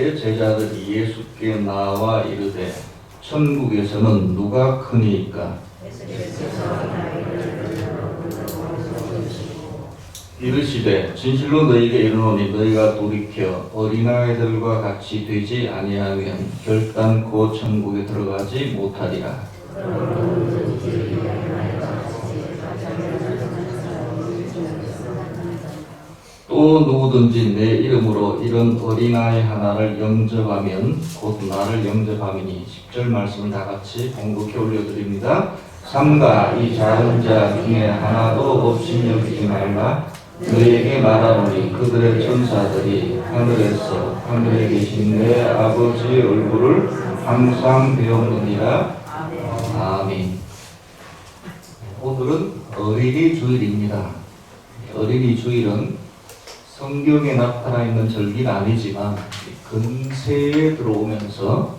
그때 제자들이 예수께 나와 이르되 천국에서는 누가 크니까? 이르시되 진실로 너희에게 이르노니 너희가 돌이켜 어린아이들과 같이 되지 아니하면 결단코 천국에 들어가지 못하리라. 또 누구든지 내 이름으로 이런 어린아이 하나를 영접하면 곧 나를 영접함이니 10절 말씀을 다 같이 공독해 올려드립니다. 삼가 이 작은 자 중에 하나도 없이 여기지 말라. 너희에게 말하노니 그들의 천사들이 하늘에서 하늘에 계신 내 아버지의 얼굴을 항상 배우느니라. 아멘. 오늘은 어린이 주일입니다. 어린이 주일은 성경에 나타나 있는 절기는 아니지만 근세에 들어오면서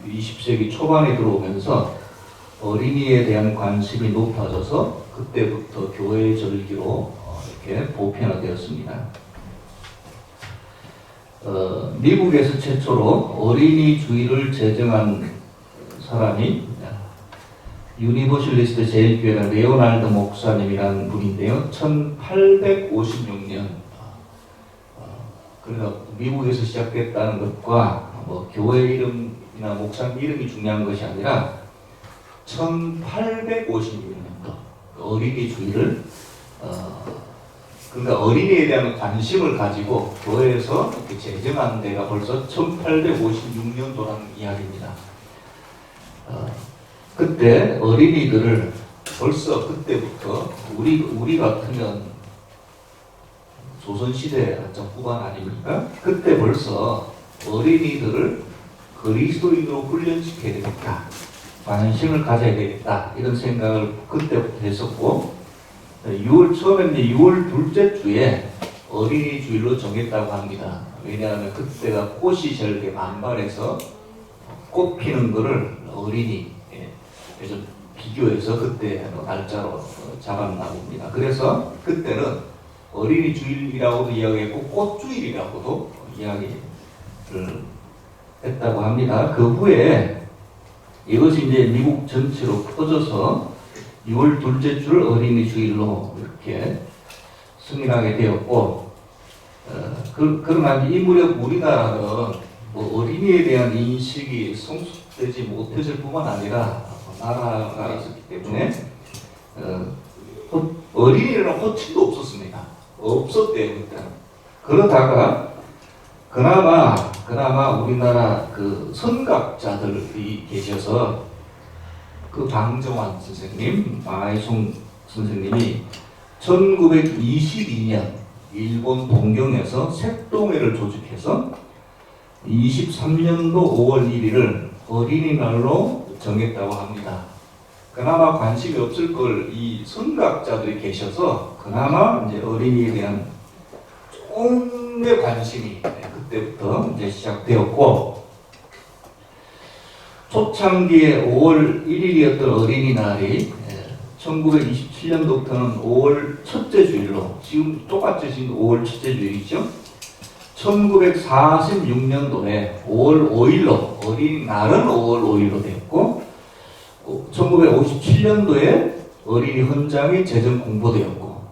20세기 초반에 들어오면서 어린이에 대한 관심이 높아져서 그때부터 교회의 절기로 이렇게 보편화되었습니다. 미국에서 최초로 어린이 주일을 제정한 사람이 유니버셜리스트 제일교회는 레오날드 목사님이라는 분인데요. 1856년 그래서 미국에서 시작됐다는 것과 교회 이름이나 목사님 이름이 중요한 것이 아니라 1856년도 어린이 주일을 그러니까 어린이에 대한 관심을 가지고 교회에서 이렇게 제정한 데가 벌써 1856년도라는 이야기입니다. 그때 어린이들을 벌써 그때부터 우리 같으면 조선시대 한참 후반 아닙니까? 그때 벌써 어린이들을 그리스도인으로 훈련시켜야 되겠다. 관심을 가져야 되겠다. 이런 생각을 그때부터 했었고, 처음에 6월 둘째 주에 어린이 주일로 정했다고 합니다. 왜냐하면 그때가 꽃이 절개 만발해서 꽃 피는 거를 어린이 좀 비교해서 그때 날짜로 잡았나 봅니다. 그래서 그때는 어린이 주일이라고도 이야기했고 꽃주일이라고도 이야기를 했다고 합니다. 그 후에 이것이 이제 미국 전체로 퍼져서 6월 둘째 주를 어린이 주일로 이렇게 승인하게 되었고, 그러나 이 무렵 우리나라는 어린이에 대한 인식이 성숙되지 못했을 뿐만 아니라 나라가 있었기 때문에 어린이라는 호칭도 없었습니다. 없었대요 그때는. 그러다가 그나마 우리나라 그 선각자들이 계셔서 그 방정환 선생님, 마이송 선생님이 1922년 일본 동경에서 색동회를 조직해서 23년도 5월 1일을 어린이날로 정했다고 합니다. 그나마 관심이 없을 걸 이 선각자들이 계셔서 그나마 이제 어린이에 대한 조금의 관심이 그때부터 이제 시작되었고, 초창기에 5월 1일이었던 어린이날이 1927년도부터는 5월 첫째 주일로, 지금 똑같이 지금 5월 첫째 주일이죠. 1946년도에 5월 5일로 어린이날은 5월 5일로 됐고, 1957년도에 어린이 헌장이 제정 공포되었고,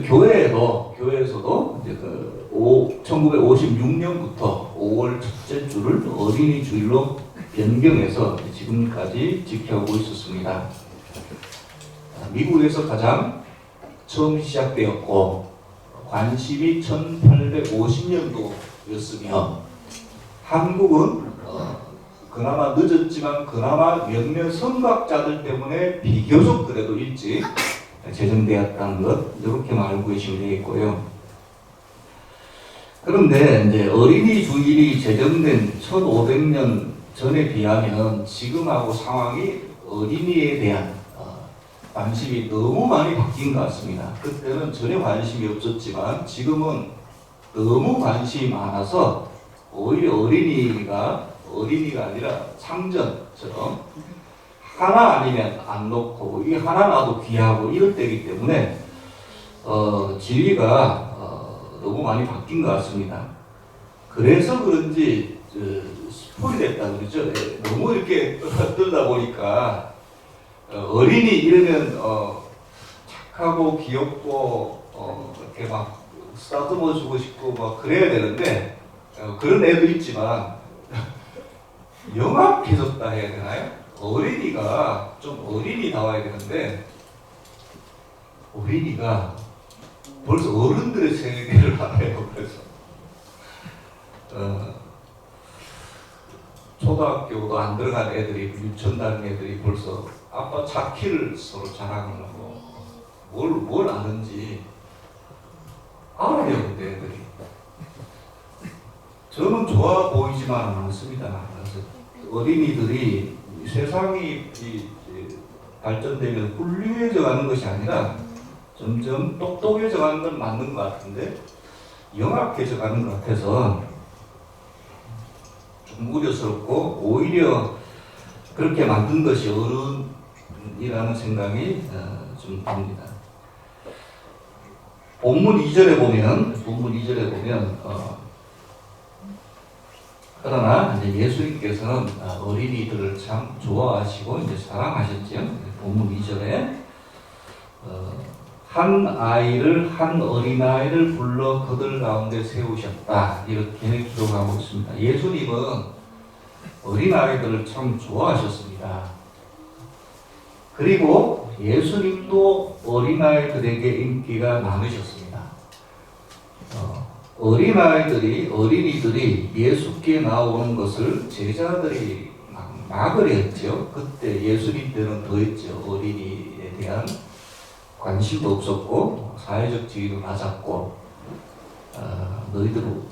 교회에서도 이제 1956년부터 5월 첫째 주를 어린이 주일로 변경해서 지금까지 지켜오고 있었습니다. 미국에서 가장 처음 시작되었고 관심이 1850년도였으며 한국은 그나마 늦었지만 그나마 몇몇 선각자들 때문에 비교적 그래도 일찍 제정되었다는 것, 이렇게 알고 계시면 되겠고요. 그런데 이제 어린이 주일이 제정된 1500년 전에 비하면 지금하고 상황이 어린이에 대한 관심이 너무 많이 바뀐 것 같습니다. 그때는 전혀 관심이 없었지만 지금은 너무 관심이 많아서 오히려 어린이가 아니라 상전처럼 하나 아니면 안 놓고 이 하나 놔도 귀하고 이럴 때이기 때문에 진리가 너무 많이 바뀐 것 같습니다. 그래서 그런지 스폰이 됐다 그러죠. 예, 너무 이렇게 떨다 보니까 어린이 이러면 착하고 귀엽고 이렇게 막 쓰다듬어 주고 싶고 막 그래야 되는데 그런 애도 있지만 영악해졌다 해야 되나요? 어린이가 좀 어린이다워야 되는데 어린이가 벌써 어른들의 세계를 알아요. 그래서 초등학교도 안 들어간 애들이 유치원 다니는 애들이 벌써 아빠 차키를 서로 자랑하려고 뭘 아는지 알아요. 근데 애들이 저는 좋아 보이지만은 않습니다. 그래서 어린이들이 세상이 발전되면 훌륭해져 가는 것이 아니라 점점 똑똑해져 가는 건 맞는 것 같은데 영악해져 가는 것 같아서 좀 우려스럽고 오히려 그렇게 만든 것이 어른이라는 생각이 좀 듭니다. 본문 2절에 보면 그러나 이제 예수님께서는 어린이들을 참 좋아하시고 이제 사랑하셨죠. 본문 2절에 한 어린아이를 불러 그들 가운데 세우셨다 이렇게 기록하고 있습니다. 예수님은 어린아이들을 참 좋아하셨습니다. 그리고 예수님도 어린아이들에게 인기가 많으셨습니다. 어린이들이 예수께 나오는 것을 제자들이 막으려 했죠. 그때 예수님 때는 더했죠. 어린이에 대한 관심도 없었고 사회적 지위도 낮았고 너희들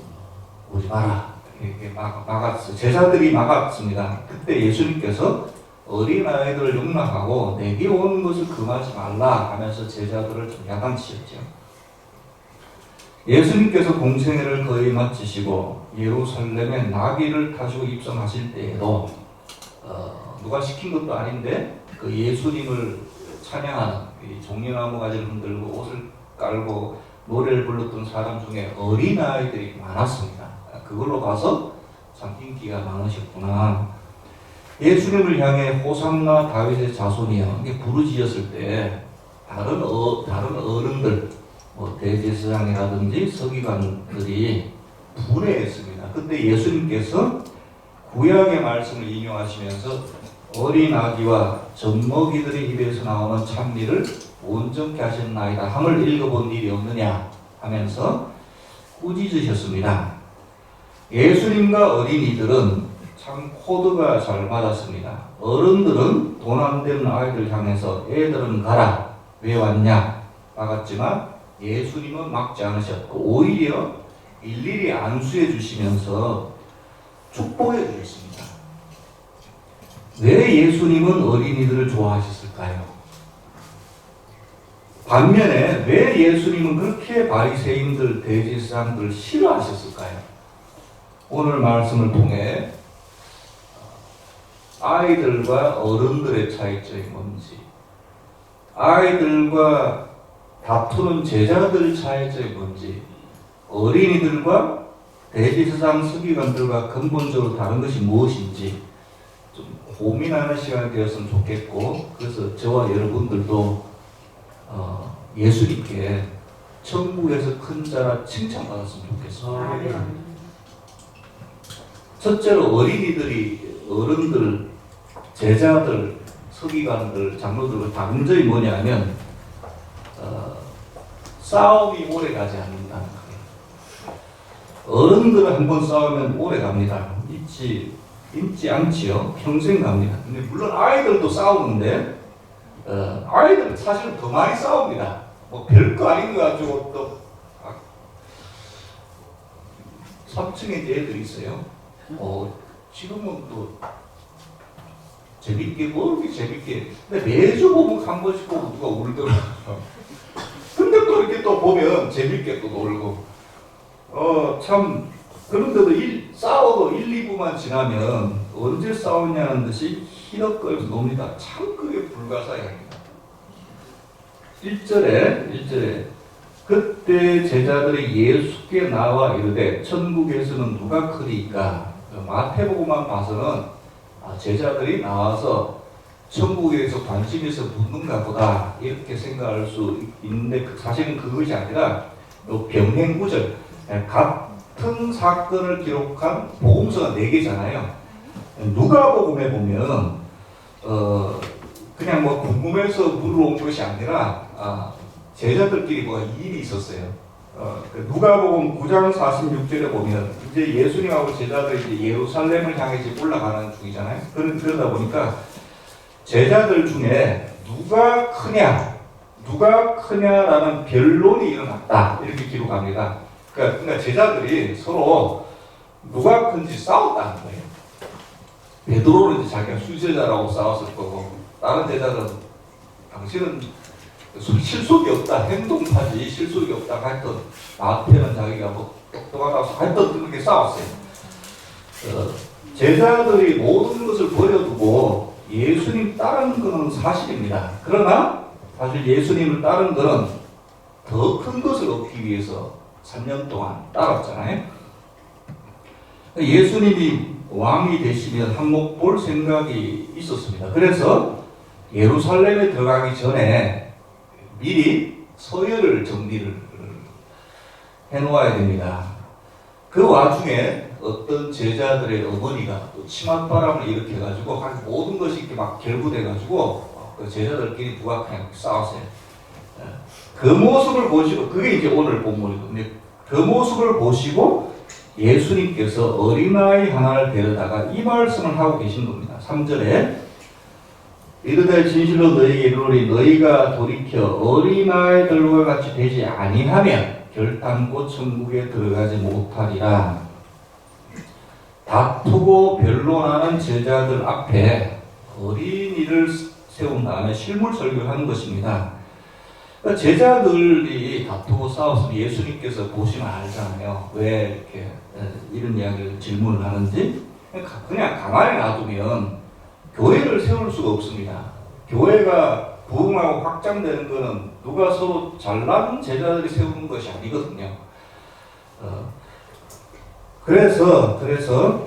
오지 마라 이렇게 막았어요. 제자들이 막았습니다. 그때 예수님께서 어린아이들을 용납하고 내게 오는 것을 금하지 말라 하면서 제자들을 좀 야단치셨죠. 예수님께서 공생애를 거의 마치시고 예루살렘에 나귀를 타시고 입성하실 때에도 누가 시킨 것도 아닌데 그 예수님을 찬양하는 종려나무 가지를 흔들고 옷을 깔고 노래를 불렀던 사람 중에 어린아이들이 많았습니다. 그걸로 봐서 참 인기가 많으셨구나. 예수님을 향해 호산나 다윗의 자손이여 이게 부르짖었을 때 다른 어른들 대제사장이라든지 서기관들이 분해했습니다. 그때 예수님께서 구약의 말씀을 인용하시면서 어린 아기와 젖먹이들의 입에서 나오는 찬미를 온전케 하셨나이다 함을 읽어본 일이 없느냐 하면서 꾸짖으셨습니다. 예수님과 어린이들은 참 코드가 잘 맞았습니다. 어른들은 돈 안 되는 아이들 향해서 애들은 가라 왜 왔냐 막았지만 예수님은 막지 않으셨고 오히려 일일이 안수해 주시면서 축복해 주셨습니다. 왜 예수님은 어린이들을 좋아하셨을까요? 반면에 왜 예수님은 그렇게 바리새인들, 대제사장들을 싫어하셨을까요? 오늘 말씀을 통해 아이들과 어른들의 차이점이 뭔지, 아이들과 다투는 제자들의 차이점이 뭔지, 어린이들과 대제사장 서기관들과 근본적으로 다른 것이 무엇인지 좀 고민하는 시간이 되었으면 좋겠고, 그래서 저와 여러분들도 예수님께 천국에서 큰 자라 칭찬받았으면 좋겠습니다. 첫째로 어른들, 제자들, 서기관들, 장로들과 다른 점이 뭐냐면 싸움이 오래 가지 않는다는 거예요. 어른들은 한번 싸우면 오래 갑니다. 잊지 않지요. 평생 갑니다. 근데 물론 아이들도 싸우는데 아이들은 사실은 더 많이 싸웁니다. 뭐 별거 아닌 거 가지고 또 3층에 이제 애들이 있어요. 지금은 또 재밌게 뭐 이렇게 재밌게 근데 매주 보면 한 번씩 보고 누가 울더라고요. 근데 또 이렇게 또 보면 재밌게 또 놀고 참 그런데도 싸워도 1, 2부만 지나면 언제 싸우냐는 듯이 희덕거리면서 놉니다. 참 그게 불가사의합니다. 1절에 그때 제자들이 예수께 나와 이르되 천국에서는 누가 크리이까? 마태복음만 봐서는 제자들이 나와서 천국에서 관심이 있어 묻는가 보다 이렇게 생각할 수 있는데 사실은 그것이 아니라 병행구절, 같은 사건을 기록한 복음서가 4개잖아요. 누가복음에 보면 그냥 뭐 궁금해서 물어온 것이 아니라 제자들끼리 뭐가 일이 있었어요. 누가복음 9장 46절에 보면 이제 예수님하고 제자들이 이제 예루살렘을 향해 이제 올라가는 중이잖아요. 그러다 보니까 제자들 중에 누가 크냐라는 변론이 일어났다 이렇게 기록합니다. 그러니까 제자들이 서로 누가 큰지 싸웠다는 거예요. 베드로는 이제 자기가 수제자라고 싸웠을 거고 다른 제자들은 당신은 실속이 없다, 행동하지 실속이 없다 하여튼 나한테는 자기가 뭐 똑똑하다고 하여튼 그렇게 싸웠어요. 제자들이 모든 것을 버려두고 예수님 따른 것은 사실입니다. 그러나 사실 예수님을 따른 것은 더 큰 것을 얻기 위해서 3년 동안 따랐잖아요. 예수님이 왕이 되시면 한몫 볼 생각이 있었습니다. 그래서 예루살렘에 들어가기 전에 미리 서열을 정리를 해놓아야 됩니다. 그 와중에 어떤 제자들의 어머니가 또 치맛바람을 일으켜가지고 모든 것이 이렇게 막 결부돼가지고 그 제자들끼리 누가 그냥 싸웠어요. 그 모습을 보시고 그게 이제 오늘 본문이거든요. 그 모습을 보시고 예수님께서 어린아이 하나를 데려다가 이 말씀을 하고 계신 겁니다. 3절에 이르되 진실로 너희에게 이르노니 너희가 돌이켜 어린아이들과 같이 되지 아니하면 결단코 천국에 들어가지 못하리라. 다투고 변론하는 제자들 앞에 어린이를 세운 다음에 실물 설교를 하는 것입니다. 그러니까 제자들이 다투고 싸웠으면 예수님께서 보시면 알잖아요. 왜 이렇게 이런 이야기를 질문을 하는지. 그냥 가만히 놔두면 교회를 세울 수가 없습니다. 교회가 부흥하고 확장되는 것은 누가 서로 잘난 제자들이 세우는 것이 아니거든요. 그래서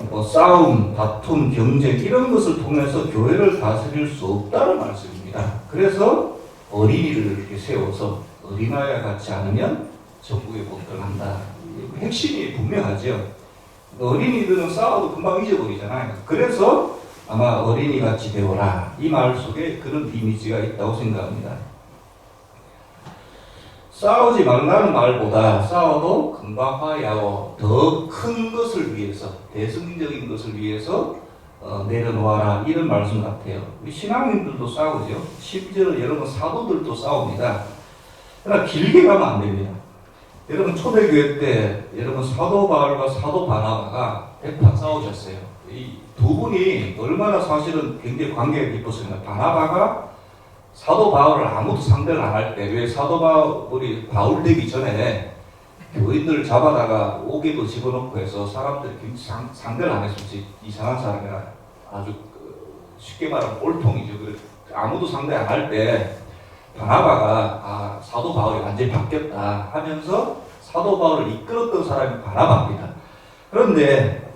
뭐 싸움, 다툼, 경쟁 이런 것을 통해서 교회를 다스릴 수 없다는 말씀입니다. 그래서 어린이를 이렇게 세워서 어린아이와 같지 않으면 천국에 못 들어간다. 핵심이 분명하죠. 어린이들은 싸워도 금방 잊어버리잖아요. 그래서 아마 어린이같이 되어라. 이 말 속에 그런 이미지가 있다고 생각합니다. 싸우지 말라는 말보다 싸워도 금방 화해하고 더 큰 것을 위해서, 대승적인 것을 위해서 내려놓아라. 이런 말씀 같아요. 우리 신앙인들도 싸우죠. 심지어 여러분 사도들도 싸웁니다. 그러나 길게 가면 안 됩니다. 여러분 초대교회 때 여러분 사도 바울과 사도 바나바가 대판 싸우셨어요. 이 두 분이 얼마나 사실은 굉장히 관계가 깊었습니다. 바나바가 사도 바울을 아무도 상대를 안 할 때, 왜 사도 바울이 바울 되기 전에 교인들을 잡아다가 옥에도 집어넣고 해서 사람들이 굉장히 상대를 안 했었지. 이상한 사람이라 아주 쉽게 말하면 꼴통이죠. 아무도 상대 안 할 때 바나바가 사도 바울이 완전히 바뀌었다 하면서 사도 바울을 이끌었던 사람이 바나바입니다. 그런데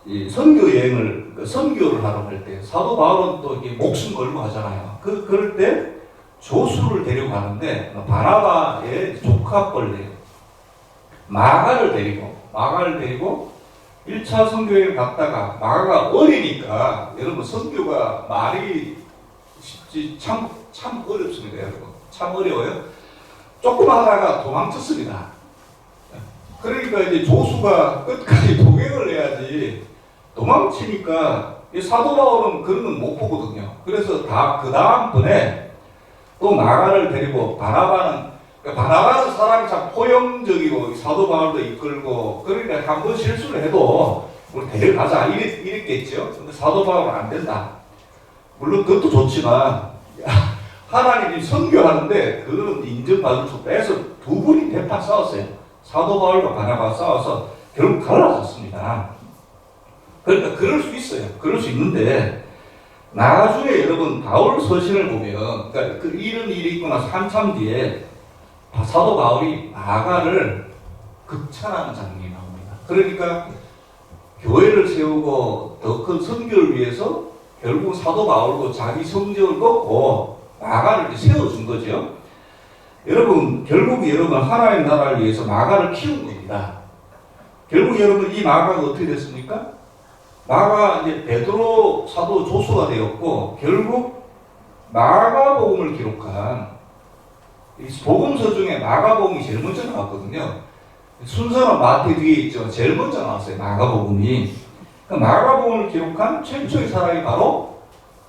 이 선교 여행을 선교를 하러 갈 때 사도 바울은 또 이게 목숨 걸고 하잖아요. 그럴 때 조수를 데리고 가는데 바나바의 조카뻘래요. 마가를 데리고 1차 선교여행 갔다가 마가가 어리니까 여러분 선교가 말이 쉽지 참 어렵습니다. 여러분 참 어려워요. 조금 하다가 도망쳤습니다. 그러니까 이제 조수가 끝까지 동행을 해야지 도망치니까 사도 바울은 그런 건 못 보거든요. 그래서 그 다음번에 또 마가를 데리고 바나바는 사람이 참 포용적이고 사도 바울도 이끌고 그러니까 한 번 실수를 해도 우리 데려가자 이랬겠죠. 근데 사도 바울은 안 된다. 물론 그것도 좋지만 하나님이 선교하는데 그거는 인정받을 수 없다 해서 두 분이 대판 싸웠어요. 사도 바울과 바나바가 싸워서 결국 갈라졌습니다. 그러니까 그럴 수 있어요. 그럴 수 있는데 나중에 여러분 바울 서신을 보면 그러니까 이런 일이 있고 나서 한참 뒤에 사도 바울이 마가를 극찬하는 장면이 나옵니다. 그러니까 교회를 세우고 더 큰 선교를 위해서 결국 사도 바울도 자기 성적을 꺾고 마가를 세워준 거죠. 여러분, 결국 여러분 하나님 나라를 위해서 마가를 키운 겁니다. 결국 여러분 이 마가가 어떻게 됐습니까? 마가 이제 베드로 사도 조수가 되었고 결국 마가복음을 기록한 복음서 중에 마가복음이 제일 먼저 나왔거든요. 순서는 마태 뒤에 있죠. 제일 먼저 나왔어요. 마가복음이. 그 마가복음을 기록한 최초의 사람이 바로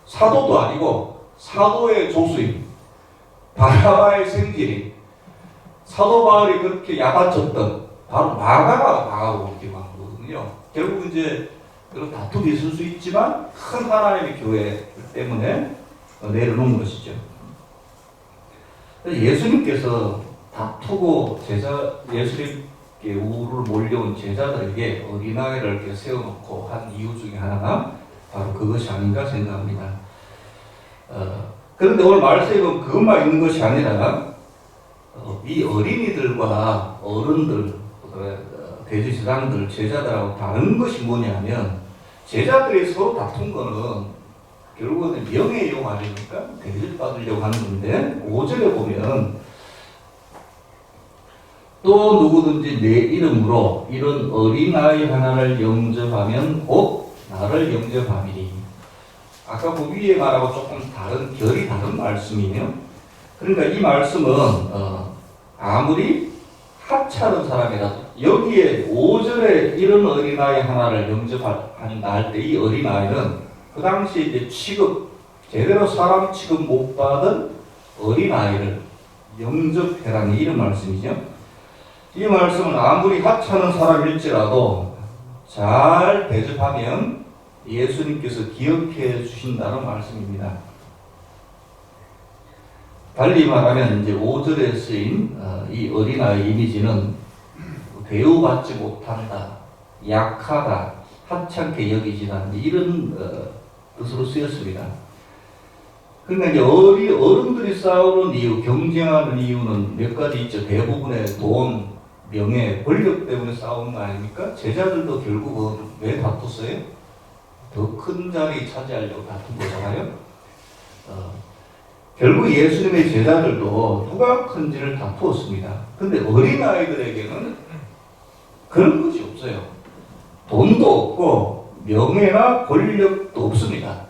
사도도 아니고 사도의 조수인 바나바의 생질인 사도 바울이 그렇게 야단쳤던 바로 마가가 마가복음을 기록한 거거든요. 결국 이제 여러 다툼이 있을 수 있지만 큰 하나님의 교회 때문에 내려놓은 것이죠. 예수님께서 다투고 예수님께 우르르 몰려온 제자들에게 어린아이를 이렇게 세워놓고 한 이유 중에 하나가 바로 그것이 아닌가 생각합니다. 그런데 오늘 말씀에 보면 그것만 있는 것이 아니라 이 어린이들과 어른들, 대제사장들, 제자들하고 다른 것이 뭐냐면 제자들이 서로 다툰 거는 결국은 명예욕 아닙니까? 대접받으려고 하는 건데 5절에 보면 또 누구든지 내 이름으로 이런 어린아이 하나를 영접하면 곧 나를 영접함이니. 아까 그 위에 말하고 조금 다른 결이 다른 말씀이에요. 그러니까 이 말씀은 아무리 하찮은 사람이라도 여기에 5절에 이런 어린아이 하나를 영접한다 할 때 이 어린아이는 그 당시 이제 제대로 사람 취급 못 받은 어린아이를 영접해라는 이런 말씀이죠. 이 말씀은 아무리 하찮은 사람일지라도 잘 대접하면 예수님께서 기억해 주신다는 말씀입니다. 달리 말하면 이제 5절에 쓰인 이 어린아이 이미지는 대우받지 못한다, 약하다, 하찮게 여기지 않는다 이런 뜻으로 쓰였습니다. 그러니까 이제 어른들이 싸우는 이유, 경쟁하는 이유는 몇 가지 있죠. 대부분의 돈, 명예, 권력 때문에 싸우는 거 아닙니까? 제자들도 결국은 왜 다퉜어요? 더 큰 자리 차지하려고 다툰 거잖아요. 결국 예수님의 제자들도 누가 큰지를 다투었습니다. 근데 어린아이들에게는 그런 것이 없어요. 돈도 없고 명예나 권력도 없습니다.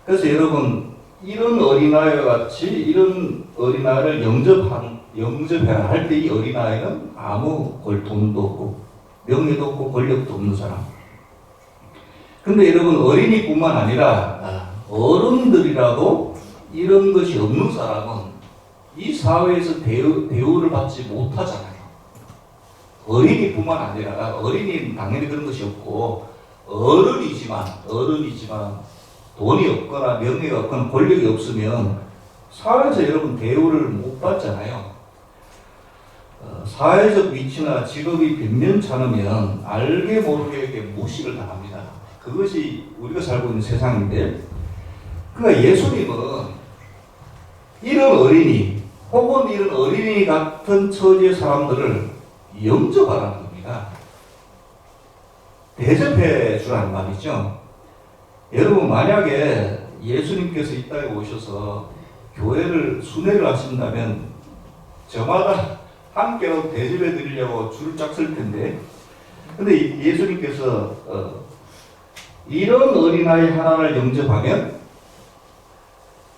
그래서 여러분 이런 어린아이와 같이 이런 어린아이를 영접해야 할 때 이 어린아이는 아무 돈도 없고 명예도 없고 권력도 없는 사람. 근데 여러분 어린이뿐만 아니라 어른들이라도 이런 것이 없는 사람은 이 사회에서 대우를 받지 못하잖아요. 어린이뿐만 아니라 어린이는 당연히 그런 것이 없고 어른이지만 돈이 없거나 명예가 없거나 권력이 없으면 사회에서 여러분 대우를 못 받잖아요. 사회적 위치나 직업이 변변찮으면 알게 모르게 무시를 당합니다. 그것이 우리가 살고 있는 세상인데, 그러니까 예수님은 이런 어린이 혹은 이런 어린이 같은 처지의 사람들을 영접하라는 겁니다. 대접해 주라는 말이죠. 여러분 만약에 예수님께서 이 땅에 오셔서 교회를 순회를 하신다면 저마다 함께 대접해 드리려고 줄을 쫙 쓸 텐데, 근데 예수님께서 이런 어린아이 하나를 영접하면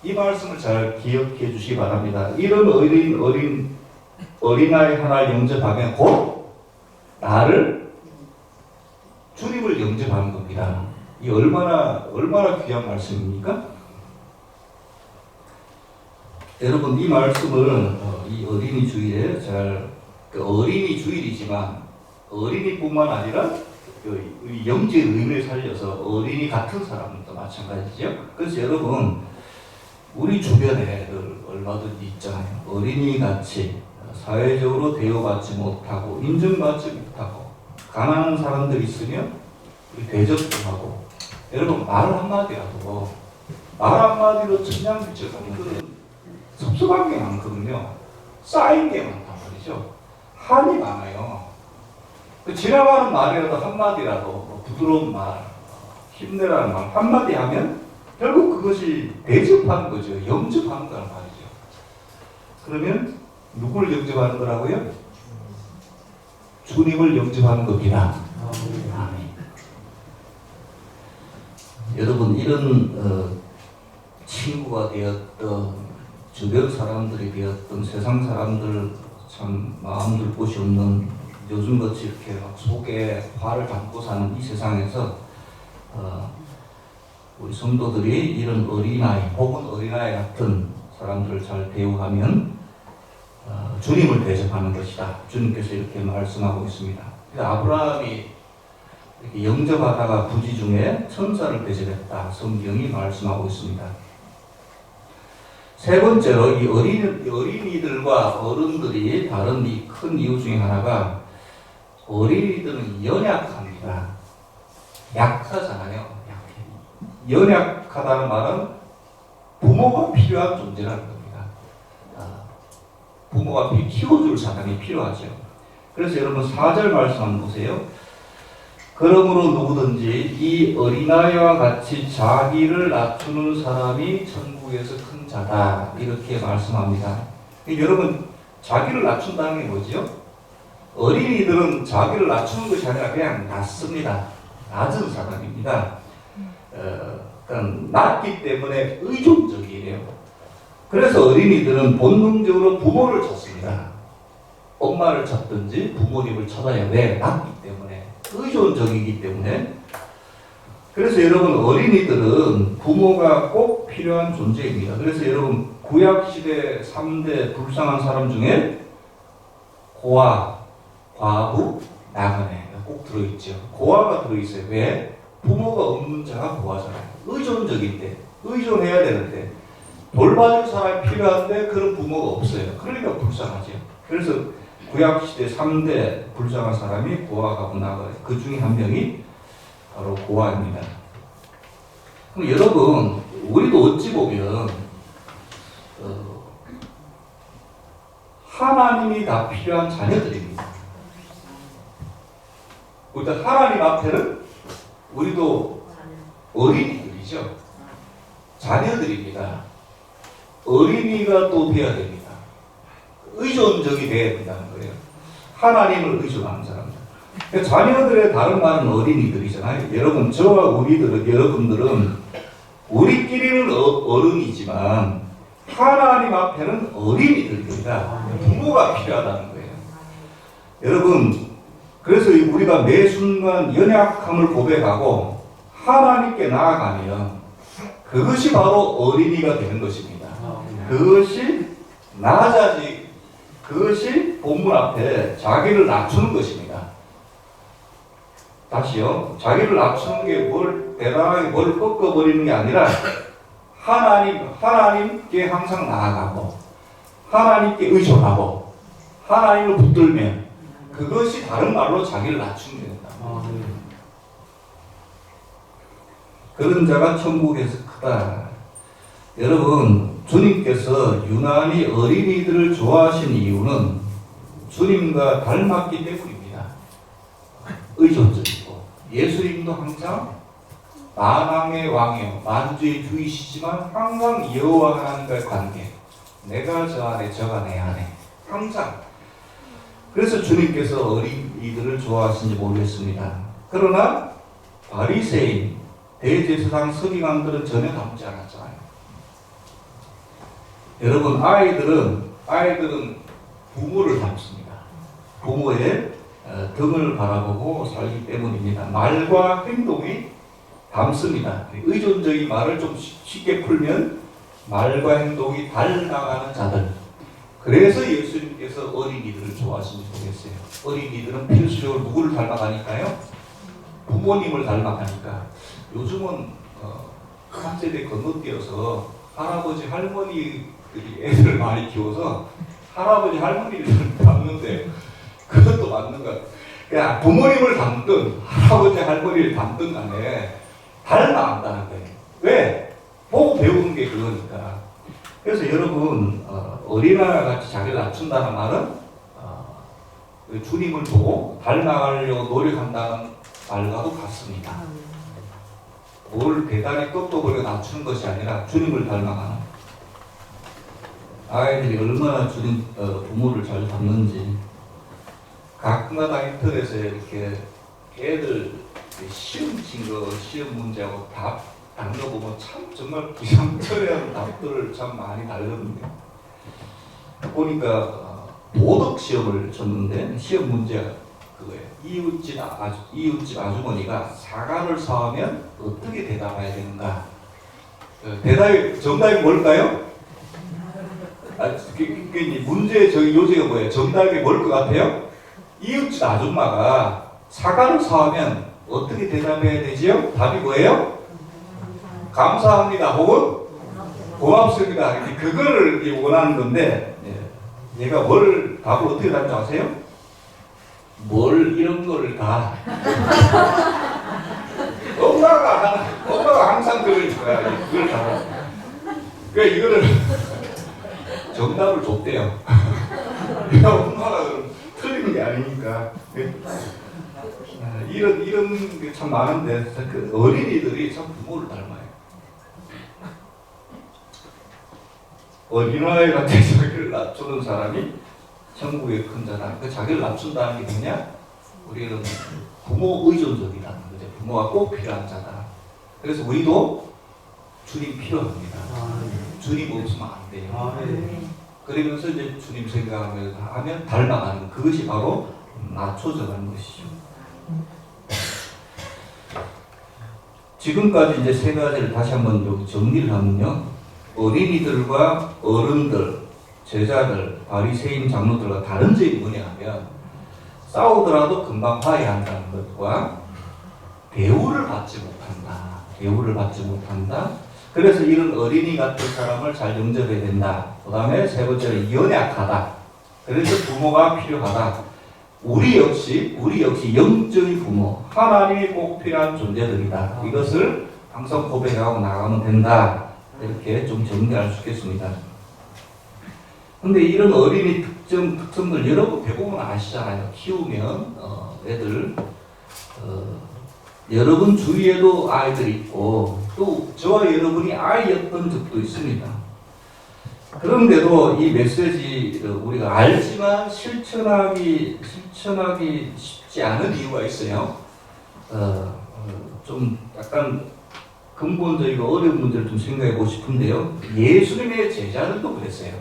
이 말씀을 잘 기억해 주시기 바랍니다. 이런 어린아이 하나를 영접하면 곧 나를 주님을 영접하는 겁니다. 이 얼마나 귀한 말씀입니까? 여러분 이 말씀을 이 어린이 주일에 어린이 주일이지만 어린이뿐만 아니라 우리 영적 의미를 살려서 어린이 같은 사람들도 마찬가지죠. 그래서 여러분 우리 주변에 얼마든지 있잖아요. 어린이같이 사회적으로 대우받지 못하고 인정받지 못하고 가난한 사람들이 있으면 우리 대접도 하고, 여러분 말 한마디로 천냥빚을 하는 것은 섭섭한 게 많거든요. 쌓인 게 많아요. 말이죠. 한이 많아요. 지나가는 말이라도 한마디라도 부드러운 말, 힘내라는 말 한마디 하면 결국 그것이 대접하는 거죠. 영접하는 거란 말이죠. 그러면 누구를 영접하는 거라고요? 주님을 영접하는 겁니다. 아멘. 여러분, 이런 친구가 되었던 주변 사람들이 되었던 세상 사람들 참 마음 둘 곳이 없는 요즘같이 이렇게 막 속에 화를 담고 사는 이 세상에서 우리 성도들이 이런 어린아이 혹은 어린아이 같은 사람들을 잘 대우하면 주님을 대접하는 것이다. 주님께서 이렇게 말씀하고 있습니다. 아브라함이 이렇게 영접하다가 부지 중에 천사를 대접했다. 성경이 말씀하고 있습니다. 세 번째로 이 어린이들과 어른들이 다른 이 큰 이유 중에 하나가 어린이들은 연약합니다. 약하잖아요. 약해. 연약하다는 말은 부모가 필요한 존재라는 겁니다. 부모가 키워줄 사람이 필요하죠. 그래서 여러분 4절 말씀 한번 보세요. 그러므로 누구든지 이 어린아이와 같이 자기를 낮추는 사람이 천국에서 큰 자다. 이렇게 말씀합니다. 여러분, 자기를 낮춘다는 게 뭐죠? 어린이들은 자기를 낮추는 것이 아니라 그냥 낮습니다. 낮은 사람입니다. 그러니까 낮기 때문에 의존적이에요. 그래서 어린이들은 본능적으로 부모를 찾습니다. 엄마를 찾든지 부모님을 찾아야 돼. 낮기 때문에. 의존적이기 때문에. 그래서 여러분, 어린이들은 부모가 꼭 필요한 존재입니다. 그래서 여러분, 구약시대 3대 불쌍한 사람 중에 고아, 과부, 나그네가 꼭 들어있죠. 고아가 들어있어요. 왜? 부모가 없는 자가 고아잖아요. 의존적인데, 의존해야 되는데, 돌봐줄 사람이 필요한데 그런 부모가 없어요. 그러니까 불쌍하죠. 그래서 구약시대 3대 불쌍한 사람이 고아가 나그네. 그 중에 한 명이 바로 고아입니다. 그럼 여러분, 우리도 어찌 보면 하나님이 다 필요한 자녀들입니다. 일단 하나님 앞에는 우리도 어린이들이죠. 자녀들입니다. 어린이가 또 되어야 됩니다. 의존적이 되어야 된다는 거예요. 하나님을 의존하는 사람들. 자녀들의 다른 말은 어린이들이잖아요. 여러분, 저와 여러분들은 우리끼리는 어른이지만 하나님 앞에는 어린이들입니다. 부모가 필요하다는 거예요. 여러분, 그래서 우리가 매 순간 연약함을 고백하고 하나님께 나아가면 그것이 바로 어린이가 되는 것입니다. 그것이 그것이 본문 앞에 자기를 낮추는 것입니다. 다시요. 자기를 낮추는 게 대단하게 뭘 꺾어버리는 게 아니라 하나님께 항상 나아가고 하나님께 의존하고 하나님을 붙들면 그것이 다른 말로 자기를 낮추는 된다. 그런 자가 천국에서 크다. 여러분, 주님께서 유난히 어린이들을 좋아하신 이유는 주님과 닮았기 때문입니다. 의존적이고 예수님도 항상 만왕의 왕이요 만주의 주이시지만 항상 여호와 하나님과의 관계, 내가 저 안에 저가 내 안에 항상. 그래서 주님께서 어린이들을 좋아하시는지 모르겠습니다. 그러나 바리새인, 대제사장 서기관들은 전혀 닮지 않았잖아요. 여러분, 아이들은 부모를 닮습니다. 부모의 등을 바라보고 살기 때문입니다. 말과 행동이 닮습니다. 의존적인 말을 좀 쉽게 풀면 말과 행동이 닮아가는 자들. 그래서 예수님께서 어린이들을 좋아하시는지 모르겠어요. 어린이들은 필수적으로 누구를 닮아가니까요? 부모님을 닮아가니까. 요즘은 한 세대 건너뛰어서 할아버지, 할머니들이 애들을 많이 키워서 할아버지, 할머니를 닮는데 그것도 맞는 것 같아요. 그냥 부모님을 닮든 할아버지, 할머니를 닮든 간에 닮아간다는 거예요. 왜? 보고 배우는 게 그거니까. 그래서 여러분, 어린아이와 같이 자기를 낮춘다는 말은 그 주님을 보고 닮아가려고 노력한다는 말과도 같습니다. 뭘 대단히 꺾어버려 낮추는 것이 아니라 주님을 닮아가는. 아이들이 얼마나 주님 부모를 잘 닮는지 가끔가다 인터넷에 이렇게 애들 시험 친 거 시험 문제하고 답 당겨보면 참 정말 기상천외한 답들을 참 많이 달거든요. 보니까 도덕 시험을 쳤는데 시험 문제가 그거예요. 이웃집 아주머니가 사과를 사오면 어떻게 대답해야 되는가? 정답이 뭘까요? 문제 저기 요지가 뭐예요? 정답이 뭘 것 같아요? 이웃집 아줌마가 사과를 사오면 어떻게 대답해야 되지요? 답이 뭐예요? 감사합니다. 혹은 고맙습니다. 그거를 원하는 건데, 얘가 답을 어떻게 답인지 아세요? 이런 거를 다. 엄마가 항상 그러니까, 그걸 다. 그러니까 이거를 정답을 줬대요. 엄마가 틀린 게 아니니까. 이런 게 참 많은데, 그 어린이들이 참 부모를 닮아요. 어린아이 같은 자기를 낮추는 사람이 천국의 큰 자다. 그 자기를 낮춘다는 게 뭐냐? 우리는 부모 의존적이라는 거죠. 부모가 꼭 필요한 자다. 그래서 우리도 주님 필요합니다. 주님 없으면 안 돼요. 그러면서 이제 주님 생각하면 닮아가는 그것이 바로 낮춰져가는 것이죠. 지금까지 이제 세 가지를 다시 한번 여기 정리를 하면요. 어린이들과 어른들, 제자들, 바리새인 장로들과 다른 점이 뭐냐 하면 싸우더라도 금방 화해한다는 것과 대우를 받지 못한다. 그래서 이런 어린이 같은 사람을 잘 영접해야 된다. 그 다음에 세 번째로 연약하다. 그래서 부모가 필요하다. 우리 역시 영적인 부모, 하나님이 꼭 필요한 존재들이다. 이것을 항상 고백하고 나가면 된다. 이렇게 좀 정리할 수 있겠습니다. 근데 이런 어린이 특성들 여러분 대부분 아시잖아요. 키우면 애들 여러분 주위에도 아이들이 있고 또 저와 여러분이 아이였던 적도 있습니다. 그런데도 이 메시지 우리가 알지만 실천하기 쉽지 않은 이유가 있어요. 좀 약간 근본적이고 어려운 문제를 좀 생각해 보고 싶은데요. 예수님의 제자들도 그랬어요.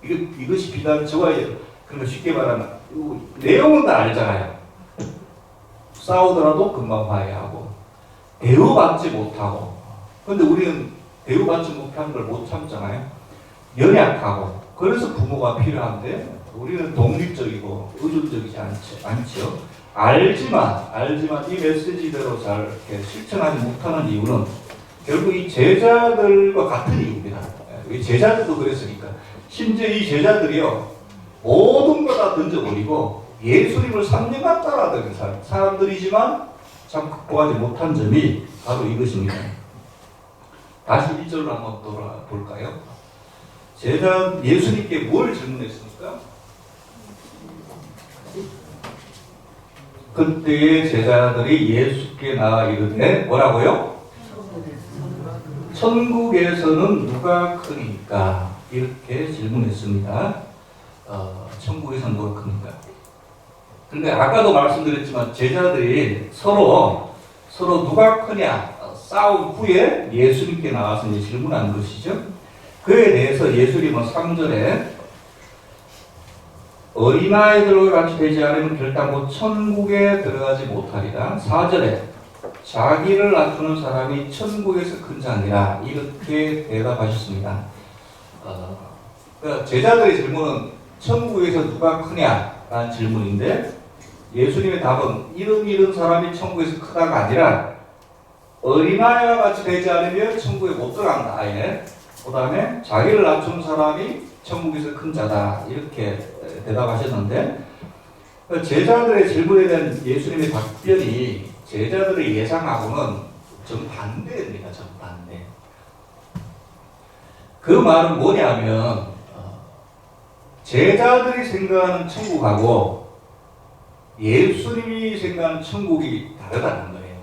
이것이 비단 저와 그러니까 쉽게 말하면 내용은 다 알잖아요. 싸우더라도 금방 화해하고 대우받지 못하고. 그런데 우리는 대우받지 못하는 걸 못 참잖아요. 연약하고. 그래서 부모가 필요한데 우리는 독립적이고 의존적이지 않죠. 알지만 이 메시지대로 잘 이렇게 실천하지 못하는 이유는 결국 이 제자들과 같은 이유입니다. 이 제자들도 그랬으니까. 심지어 이 제자들이요 모든 거 다 던져버리고 예수님을 3년간 따라다니는 사람들이지만 참 극복하지 못한 점이 바로 이것입니다. 다시 1절로 한번 돌아볼까요? 예수님께 뭘 질문했습니까? 그때의 제자들이 예수께 나아 이르되 뭐라고요? 천국에서는 누가 크니까? 이렇게 질문했습니다. 천국에서는 누가 크니까? 근데 아까도 말씀드렸지만 제자들이 서로 누가 크냐 싸운 후에 예수님께 나와서 이제 질문한 것이죠. 그에 대해서 예수님은 3절에 어린아이들과 같이 되지 않으면 결단코 천국에 들어가지 못하리라. 4절에 자기를 낮추는 사람이 천국에서 큰 자니라. 이렇게 대답하셨습니다. 그러니까 제자들의 질문은 천국에서 누가 크냐라는 질문인데 예수님의 답은 이런 사람이 천국에서 크다가 아니라 어린아이와 같이 되지 않으면 천국에 못 들어간다. 아예. 그 다음에 자기를 낮추는 사람이 천국에서 큰 자다. 이렇게 대답하셨는데 제자들의 질문에 대한 예수님의 답변이 제자들의 예상하고는 정반대입니다. 정반대. 그 말은 뭐냐면 제자들이 생각하는 천국하고 예수님이 생각하는 천국이 다르다는 거예요.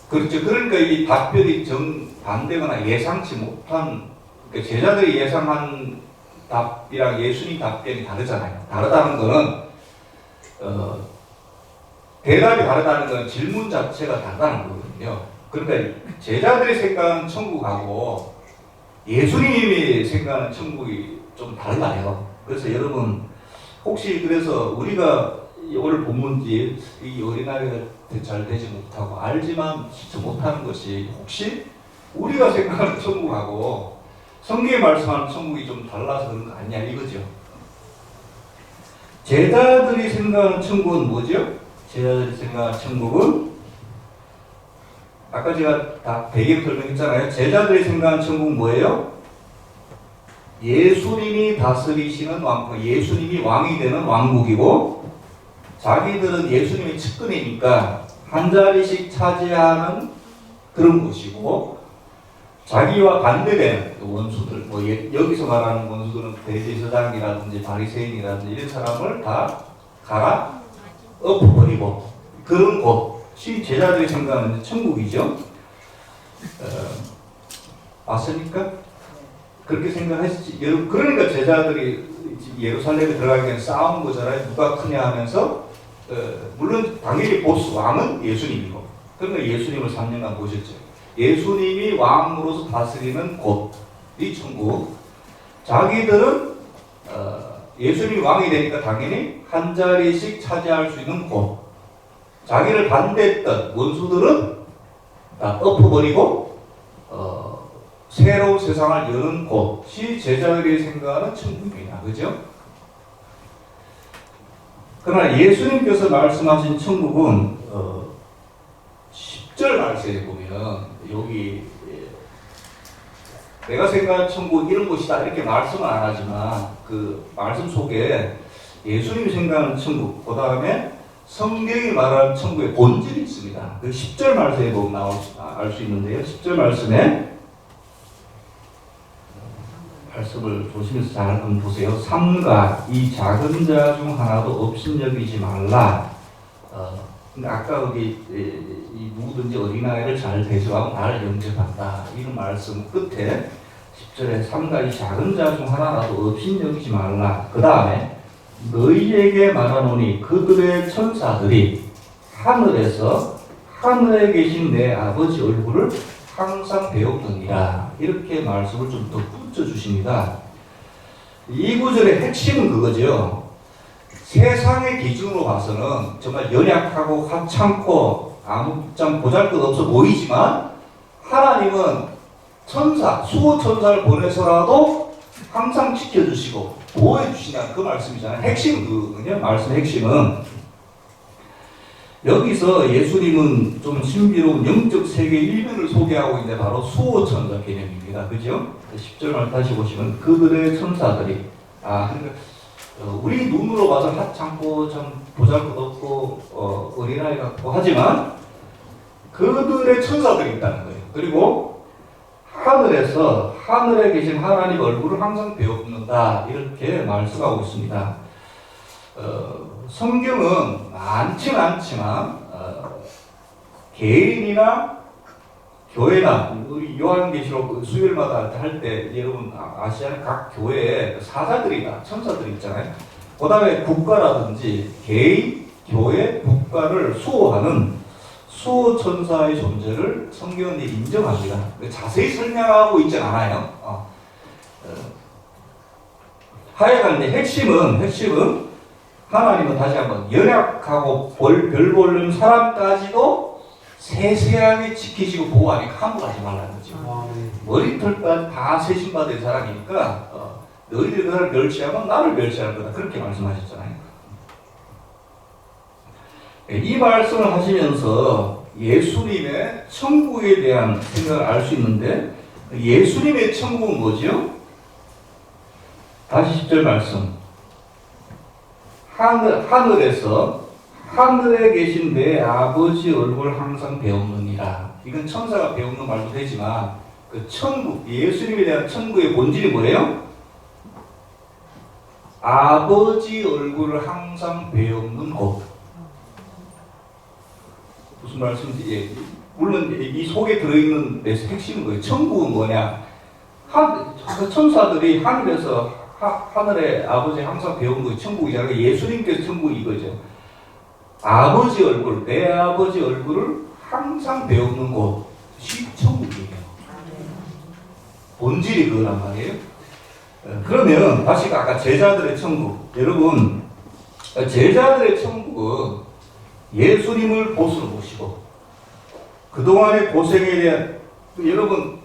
그렇죠. 그러니까 이 답변이 정반대거나 예상치 못한, 그러니까 제자들이 예상한 답이랑 예수님 답변이 다르잖아요. 다르다는 거는 대답이 다르다는 건 질문 자체가 다르다는 거거든요. 그러니까 제자들이 생각하는 천국하고 예수님이 생각하는 천국이 좀 다르다요. 그래서 여러분 혹시 그래서 우리가 오늘 본문지 이 어린아이가 잘 되지 못하고 알지만 진짜 못하는 것이 혹시 우리가 생각하는 천국하고 성경에 말씀하는 천국이 좀 달라서 그런 거 아니냐 이거죠. 제자들이 생각하는 천국은 뭐죠? 제자들이 생각하는 천국은 아까 제가 다 배경 설명했잖아요. 제자들이 생각하는 천국은 뭐예요? 예수님이 다스리시는 왕국, 예수님이 왕이 되는 왕국이고 자기들은 예수님의 측근이니까 한 자리씩 차지하는 그런 곳이고 자기와 반대되는 원수들, 뭐 여기서 말하는 원수들은 대제사장이라든지 바리새인이라든지 이런 사람을 다 갈아 엎어버리고 그런 곳이 제자들이 생각하는 천국이죠. 맞습니까? 그렇게 생각하시지. 여러분, 그러니까 제자들이 예루살렘에 들어가기 전에 싸우는 거잖아요. 누가 크냐 하면서 물론 당연히 보스 왕은 예수님이고 그러니까 예수님을 3년간 모셨죠. 예수님이 왕으로서 다스리는 곳이 천국. 자기들은 예수님이 왕이 되니까 당연히 한 자리씩 차지할 수 있는 곳. 자기를 반대했던 원수들은 다 엎어버리고 새로운 세상을 여는 곳이 제자들이 생각하는 천국이냐, 그죠? 그러나 예수님께서 말씀하신 천국은 10절 말씀에 보면 여기 내가 생각하는 천국 이런 곳이다 이렇게 말씀은 안 하지만 그 말씀 속에 예수님이 생각하는 천국, 그 다음에 성경이 말하는 천국의 본질이 있습니다. 그 10절 말씀에 보면 알 수 있는데요. 10절 말씀에 말씀을 보시면서 잘 한번 보세요. 삼가 이 작은 자 중 하나도 업신여기지 말라. 아까 여기 이 누구든지 어린아이를 잘 대접하고 나를 영접한다. 이런 말씀 끝에 10절에 삼가 이 작은 자 중 하나라도 업신여기지 말라. 그 다음에 너희에게 말하노니 그들의 천사들이 하늘에서 하늘에 계신 내 아버지 얼굴을 항상 배우느니라. 이렇게 말씀을 좀 더 붙여주십니다. 이 구절의 핵심은 그거죠. 세상의 기준으로 봐서는 정말 연약하고 하찮고 아무 참 보잘것없어 보이지만 하나님은 천사, 수호 천사를 보내서라도 항상 지켜주시고 보호해주신다는 그 말씀이잖아요. 핵심은 그거든요. 말씀의 핵심은 여기서 예수님은 좀 신비로운 영적 세계 일면을 소개하고 있는데 바로 수호 천사 개념입니다. 그죠? 10절만 다시 보시면 그들의 천사들이 그러니까 우리 눈으로 봐서 하찮고 참 보잘것없고 어린아이 같고 하지만 그들의 천사들이 있다는 거예요. 그리고 하늘에서 하늘에 계신 하나님 얼굴을 항상 배워붙는다 이렇게 말씀하고 있습니다. 성경은 많지는 않지만 개인이나 교회나 우리 요한계시록 수요일마다 할 때 여러분 아시아는 각 교회에 사자들이 다 천사들이 있잖아요. 그 다음에 국가라든지 개인, 교회, 국가를 수호하는 수호 천사의 존재를 성경은 인정합니다. 자세히 설명하고 있진 않아요. 하여간 핵심은 하나님은 다시 한번 연약하고 별 보는 사람까지도 세세하게 지키시고 보호하니까 함부로 하지 말라는 거죠. 머리털까지 다 세심받은 사람이니까 너희들이 그를 멸시하면 나를 멸시할 거다. 그렇게 말씀하셨잖아요. 이 말씀을 하시면서 예수님의 천국에 대한 생각을 알 수 있는데 예수님의 천국은 뭐죠? 다시 10절 말씀. 하늘에서 하늘에 계신 내 아버지 얼굴 항상 배우느니라. 이건 천사가 배우는 말도 되지만 그 천국, 예수님에 대한 천국의 본질이 뭐예요? 아버지 얼굴을 항상 배우는 곳. 무슨 말씀인지, 예. 물론 이 속에 들어있는 핵심은 거예요. 천국은 뭐냐? 천사들이 하늘에서 하늘에 아버지 항상 배운 거 천국이잖아요. 예수님께서 천국 이거죠. 아버지 얼굴, 내 아버지 얼굴을 항상 배우는 곳이 천국이에요. 본질이 그거란 말이에요. 그러면 다시 아까 제자들의 천국. 여러분, 제자들의 천국은 예수님을 보수로 모시고 그동안의 고생에 대한, 여러분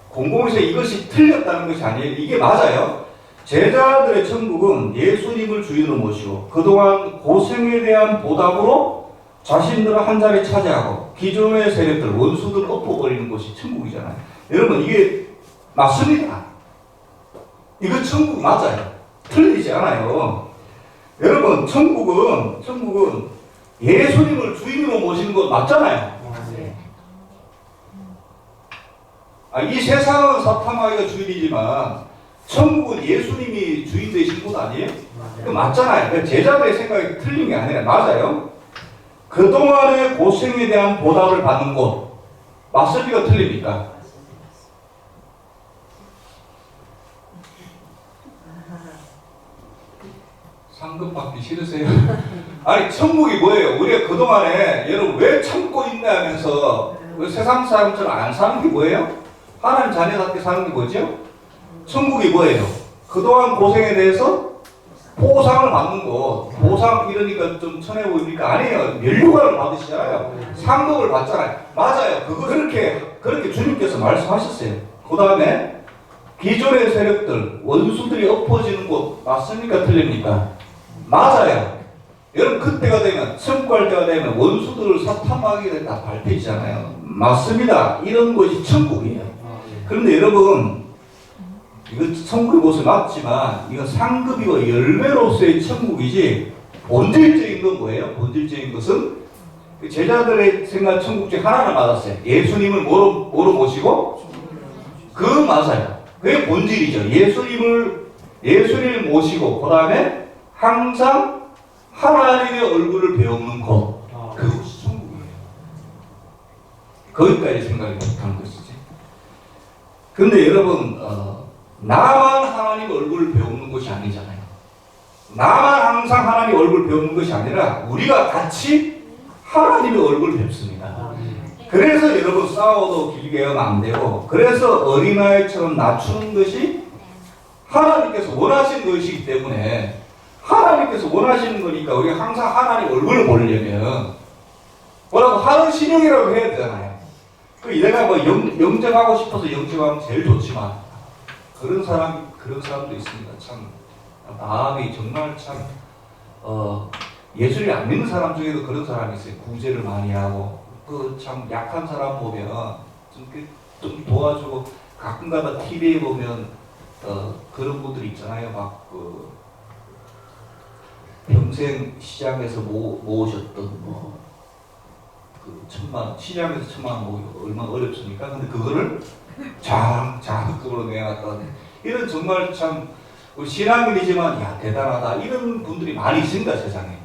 공공에서 이것이 틀렸다는 것이 아니에요. 이게 맞아요. 제자들의 천국은 예수님을 주인으로 모시고 그동안 고생에 대한 보답으로 자신들을 한 자리 차지하고 기존의 세력들, 원수들을 엎어버리는 곳이 천국이잖아요. 여러분 이게 맞습니다. 이거 천국 맞아요. 틀리지 않아요. 여러분 천국은 예수님을 주인으로 모시는 것 맞잖아요. 이 세상은 사탄마귀가 주인이지만 천국은 예수님이 주인 되신 곳 아니에요? 맞잖아요. 그러니까 제자들의 생각이 틀린 게 아니라 맞아요. 그동안의 고생에 대한 보답을 받는 곳 맞습니까? 틀립니까? 상급 받기 싫으세요? 아니 천국이 뭐예요? 우리가 그동안에 여러분 왜 참고 있나 하면서 세상 사람처럼 안 사는 게 뭐예요? 하나님 자녀답게 사는 게 뭐죠? 천국이 뭐예요? 그동안 고생에 대해서 보상을 받는 거. 보상 이러니까 좀 천해 보입니까? 아니에요. 면류관을 받으시잖아요. 상급을 받잖아요. 맞아요. 그거 그렇게 주님께서 말씀하셨어요. 그 다음에 기존의 세력들, 원수들이 엎어지는 곳 맞습니까? 틀립니까? 맞아요. 여러분 그때가 되면, 천국할 때가 되면 원수들을 사탄마귀가 다 밟히잖아요. 맞습니다. 이런 것이 천국이에요. 그런데 여러분 이거 천국의 모습 맞지만 이건 상급이고 열매로서의 천국이지 본질적인 건 뭐예요? 본질적인 것은 제자들의 생각 천국 중에 하나를 맞았어요. 예수님을 뭐로 모시고? 그거 맞아요. 그게 본질이죠. 예수님을 모시고 그 다음에 항상 하나님의 얼굴을 배우는 곳. 그것이 천국이에요. 거기까지 생각이 못한 것이지. 근데 여러분 나만 하나님 얼굴을 배우는 것이 아니잖아요. 나만 항상 하나님 얼굴을 배우는 것이 아니라 우리가 같이 하나님의 얼굴을 뵙습니다. 그래서 여러분 싸워도 길게 하면 안 되고 그래서 어린아이처럼 낮추는 것이 하나님께서 원하시는 것이기 때문에 하나님께서 원하시는 거니까 우리가 항상 하나님 얼굴을 보려면 뭐라고 하는 신용이라고 해야 되잖아요. 내가 뭐 영접하고 싶어서 영접하면 제일 좋지만 그런 사람도 있습니다. 참 마음이 정말 참 예수를 안 믿는 사람 중에도 그런 사람이 있어요. 구제를 많이 하고 그 참 약한 사람 보면 좀 도와주고 가끔가다 TV에 보면 그런 분들이 있잖아요. 막 평생 시장에서 모으셨던 시장에서 1,000만 원 모으기가 얼마나 어렵습니까? 근데 그거를 자급으로 내놨다. 이런 정말 참 우리 신앙인이지만 야 대단하다 이런 분들이 많이 있습니다 세상에.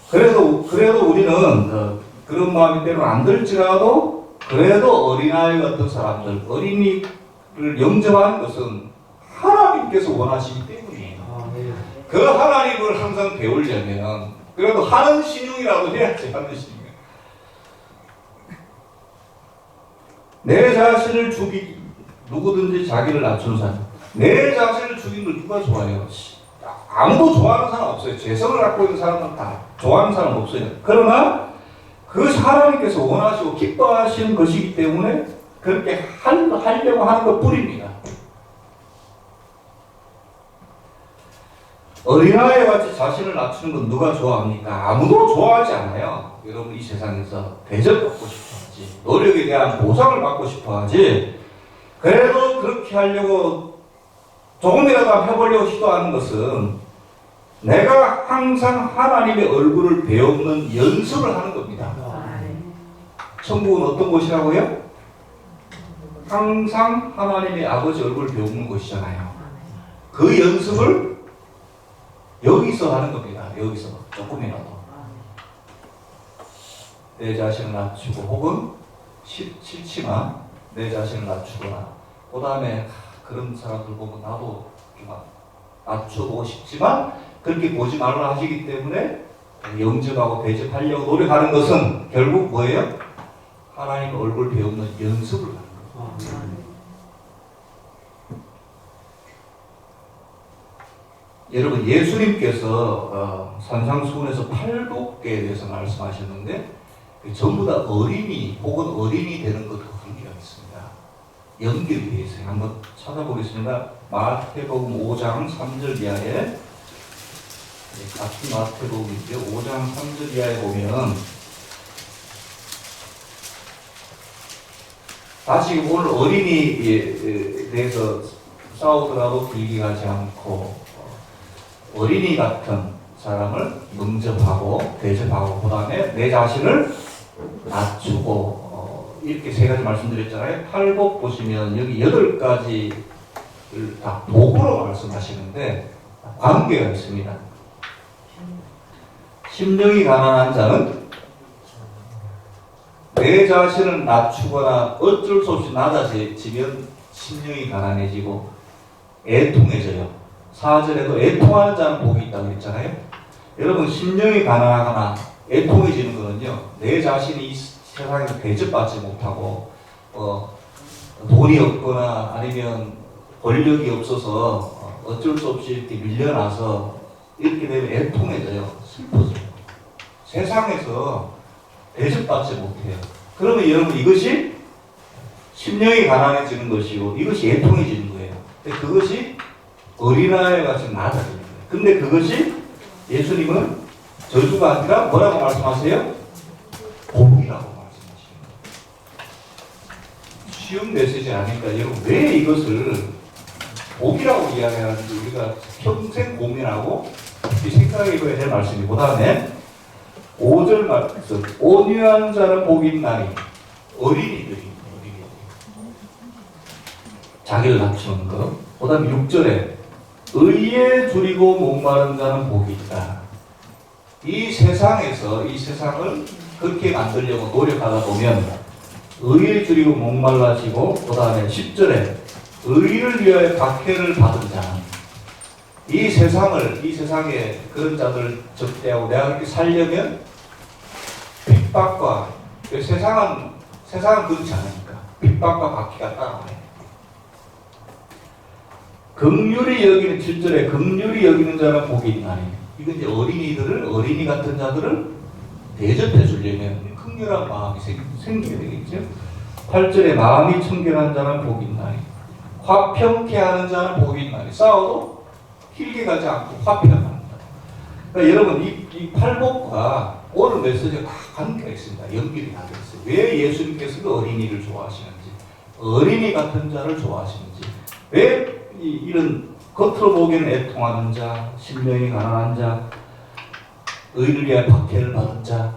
그래도 우리는 그런 마음이 때문에 안 들지라도 그래도 어린아이 같은 사람들 어린이를 영접하는 것은 하나님께서 원하시기 때문이에요. 그 하나님을 항상 배우려면 그래도 하는 신용이라도 해야지. 하는 신용. 내 자신을 누구든지 자기를 낮춘 사람. 내 자신을 죽이는 걸 누가 좋아해요? 아무도 좋아하는 사람 없어요. 죄성을 갖고 있는 사람은 다 좋아하는 사람 없어요. 그러나 그것이 하나님께서 원하시고 기뻐하시는 것이기 때문에 그렇게 하려고 하는 것 뿐입니다. 어린아이 같이 자신을 낮추는 건 누가 좋아합니까? 아무도 좋아하지 않아요. 여러분 이 세상에서 대접받고 싶어하지, 노력에 대한 보상을 받고 싶어하지. 그래도 그렇게 하려고 조금이라도 해보려고 시도하는 것은 내가 항상 하나님의 얼굴을 배우는 연습을 하는 겁니다. 천국은 어떤 곳이라고요? 항상 하나님의 아버지 얼굴을 배우는 것이잖아요. 그 연습을 여기서 하는 겁니다. 여기서 조금이라도 내 자신을 낮추고, 혹은 싫지만 내 자신을 낮추거나, 그 다음에 그런 사람들 보면 나도 막 낮춰보고 싶지만 그렇게 보지 말라 하시기 때문에 영접하고 대접하려고 노력하는 것은 결국 뭐예요? 하나님 얼굴 배우는 연습을 하는 거예요. 여러분, 예수님께서 산상수훈에서 팔복에 대해서 말씀하셨는데 전부 다 어린이 혹은 어린이 되는 것과 관계가 있습니다. 연결이 되어 있어요. 한번 찾아보겠습니다. 마태복음 5장 3절 이하에, 같은 마태복음인데 5장 3절 이하에 보면, 다시 오늘 어린이에 대해서 싸우더라도 길게 가지 않고 어린이 같은 사람을 영접하고 대접하고, 그 다음에 내 자신을 낮추고, 이렇게 세 가지 말씀드렸잖아요. 팔복 보시면 여기 8가지를 다 도구로 말씀하시는데 관계가 있습니다. 심령이 가난한 자는 내 자신을 낮추거나 어쩔 수 없이 낮아지면 심령이 가난해지고 애통해져요. 4절에도 애통하는 자는 복이 있다고 했잖아요. 여러분, 심령이 가난하거나 애통해지는 거는요, 내 자신이 이 세상에서 대접받지 못하고 돈이 없거나 아니면 권력이 없어서 어쩔 수 없이 이렇게 밀려나서 이렇게 되면 애통해져요. 슬퍼져요. 세상에서 대접받지 못해요. 그러면 여러분, 이것이 심령이 가난해지는 것이고 이것이 애통해지는 거예요. 근데 그것이 어린아이 같이 낮아지는 거예요. 근데 그것이 예수님은 저주가 아니라 뭐라고 말씀하세요? 복이라고 말씀하시는 거예요. 쉬운 메시지 아닙니까? 여러분, 왜 이것을 복이라고 이야기하는지 우리가 평생 고민하고 생각해봐야 될 말씀이, 그 다음에 5절 말씀, 온유한 자는 복이 있나니, 어린이들이 자기를 낮추는 것. 그 다음에 6절에 의에 줄이고 목마른 자는 복이 있다. 이 세상에서 이 세상을 그렇게 만들려고 노력하다 보면 의에 줄이고 목말라지고, 그 다음에 10절에 의를 위하여 박해를 받은 자는, 이 세상에 그런 자들 적대하고 내가 그렇게 살려면 핍박과, 세상은 그렇지 않으니까 핍박과 박해가 따라와요. 긍휼히 여기는, 7절에 긍휼히 여기는 자는 복이 있나니, 이건 이제 어린이 같은 자들을 대접해 주려면 긍휼한 마음이 생기게 되겠죠. 8절에 마음이 청결한 자는 복이 있나니, 화평케 하는 자는 복이 있나니, 싸워도 길게 가지 않고 화평하는 자. 그러니까 여러분, 이 팔복과 오늘 메시지가 다 관계가 있습니다. 연결이 다 있어요. 왜 예수님께서 그 어린이를 좋아하시는지, 어린이 같은 자를 좋아하시는지, 왜 이런 겉으로 보기에는 애통하는 자, 심령이 가난한 자, 의를 위하여 박해를 받은 자,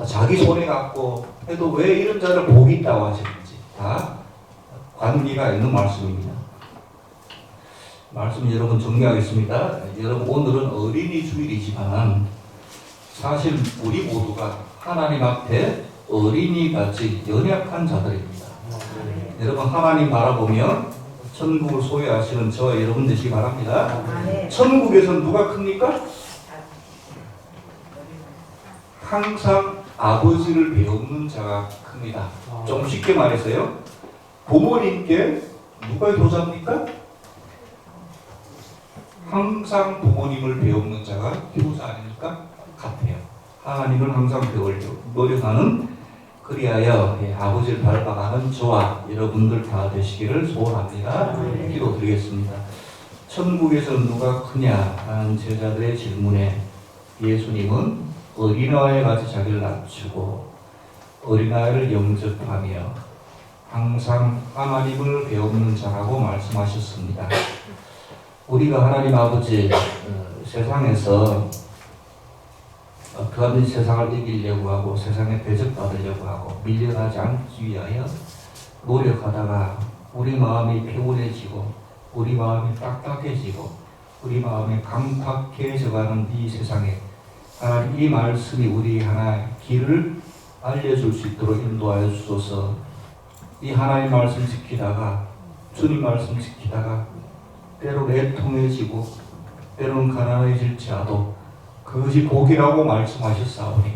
자기 손에 갖고 해도 왜 이런 자를 복이 있다고 하시는지 다 관계가 있는 말씀입니다. 말씀 여러분 정리하겠습니다. 여러분, 오늘은 어린이 주일이지만 사실 우리 모두가 하나님 앞에 어린이같이 연약한 자들입니다. 여러분, 하나님 바라보면 천국을 소유하시는 저와 여러분 되시기 바랍니다. 천국에서는 누가 큽니까? 항상 아버지를 배우는 자가 큽니다. 좀 쉽게 말해서요, 부모님께 누가 효자입니까? 항상 부모님을 배우는 자가 효자 아닙니까? 같아요. 하나님을 항상 배우려고 노력하는, 그리하여 아버지를 닮아가는 저와 여러분들 다 되시기를 소원합니다. 기도드리겠습니다. 천국에서 누가 크냐 하는 제자들의 질문에 예수님은 어린아이 같이 자기를 낮추고 어린아이를 영접하며 항상 하나님을 배우는 자라고 말씀하셨습니다. 우리가 하나님 아버지, 세상에서 어떠한 세상을 이기려고 하고 세상에 대접받으려고 하고 밀려나지 않기 위하여 노력하다가 우리 마음이 피곤해지고 우리 마음이 딱딱해지고 우리 마음이 강팍해져가는 이 세상에 하나님 이 말씀이 우리 하나의 길을 알려줄 수 있도록 인도하여 주소서. 이 하나님 말씀 지키다가 주님 말씀 지키다가 때로 애통해지고 때로는 가난해질지라도 그것이 복이라고 말씀하셨사오니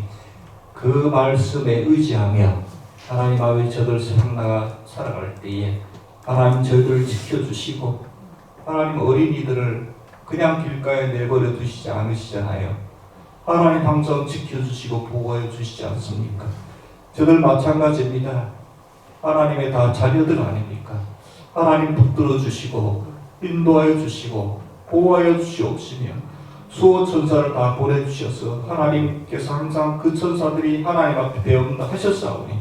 그 말씀에 의지하며 하나님 아버지 저들 세상나가 살아갈 때에 하나님 저희들을 지켜주시고 하나님 어린이들을 그냥 길가에 내버려 두시지 않으시잖아요. 하나님 항상 지켜주시고 보호해 주시지 않습니까? 저들 마찬가지입니다. 하나님의 다 자녀들 아닙니까? 하나님 붙들어 주시고 인도하여 주시고 보호하여 주시옵시며 수호 천사를 다 보내주셔서 하나님께서 항상 그 천사들이 하나님 앞에 배운다 하셨사오니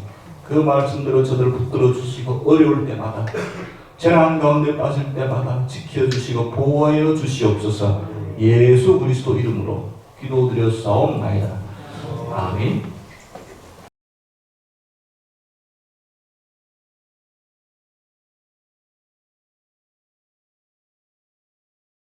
그 말씀대로 저들 붙들어 주시고 어려울 때마다 재난 가운데 빠질 때마다 지켜주시고 보호하여 주시옵소서. 예수 그리스도 이름으로 기도드려 싸움나이다. 아멘.